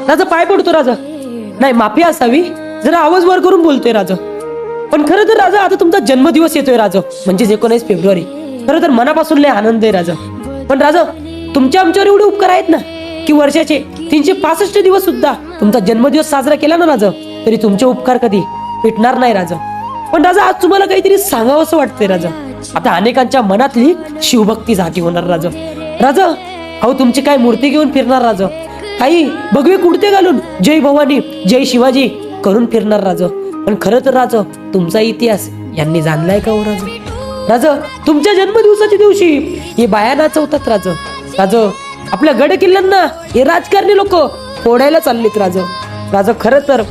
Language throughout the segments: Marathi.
राजा पाय पडतो राजा. नाही, माफी असावी, जरा आवाज वर करून बोलतोय राजा. पण खरं तर राजा आता तुमचा जन्मदिवस येतोय राजा, म्हणजे 19 फेब्रुवारी. खरं तर मनापासून लय आनंद आहे राजा. पण राजा तुमच्या आमच्यावर एवढे उपकार आहेत ना की वर्षाचे 365 दिवस सुद्धा तुमचा जन्मदिवस साजरा केला ना राजा, तरी तुमचे उपकार कधी भेटणार नाही राजा. पण राजा आज तुम्हाला काहीतरी सांगावं असं वाटतंय राजा. आता अनेकांच्या मनातली शिवभक्ती जागी होणार राजा. राजा अहो तुमची काय मूर्ती घेऊन फिरणार राजा, काही भगवे कुडते घालून जय भवानी जय शिवाजी करून फिरणार राजा. पण खरं तर राजा तुमचा इतिहास यांनी जाणलाय का हो राजा? राजा तुमच्या जन्मदिवसाच्या दिवशी हे बाया नाचवतात राजा. राजा आपल्या गड किल्ल्यांना हे राजकारणी लोक फोडायला चाललेत राजा. राजा खरं तर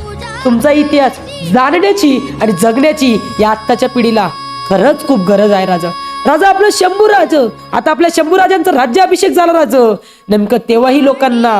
तुमचा इतिहास जाणण्याची आणि जगण्याची या आत्ताच्या पिढीला खरंच खूप गरज आहे राजा. राजा आपलं शंभूराज, आता आपल्या शंभूराजांचा राज्याभिषेक झाला राजा. नेमकं तेव्हाही लोकांना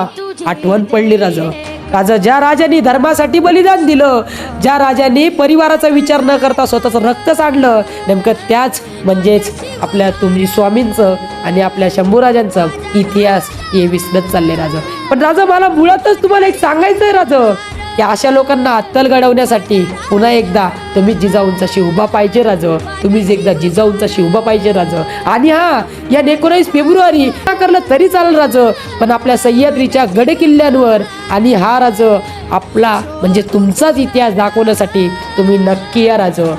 आठवण पडली राजा. राजा ज्या राजांनी धर्मासाठी बलिदान दिलं, ज्या राजांनी परिवाराचा विचार न करता स्वतःचं रक्त सांडलं, नेमकं त्याच म्हणजेच आपल्या तुम्ही स्वामींचं आणि आपल्या शंभूराजांचा इतिहास हे विसरत चालले राजा. पण राजा मला मुळातच तुम्हाला एक सांगायचंय राजा, या अशा लोकांना अत्तल घडवण्यासाठी पुन्हा एकदा तुम्ही जिजाऊंचा शिवबा पाहिजे राजा. तुम्हीच एकदा जिजाऊंचा शिवबा पाहिजे राजा. आणि हा या 19 फेब्रुवारी करलं तरी चालेल राजा, पण आपल्या सह्याद्रीच्या गड किल्ल्यांवर आणि हा राजा आपला म्हणजे तुमचाच इतिहास दाखवण्यासाठी तुम्ही नक्की या राजा.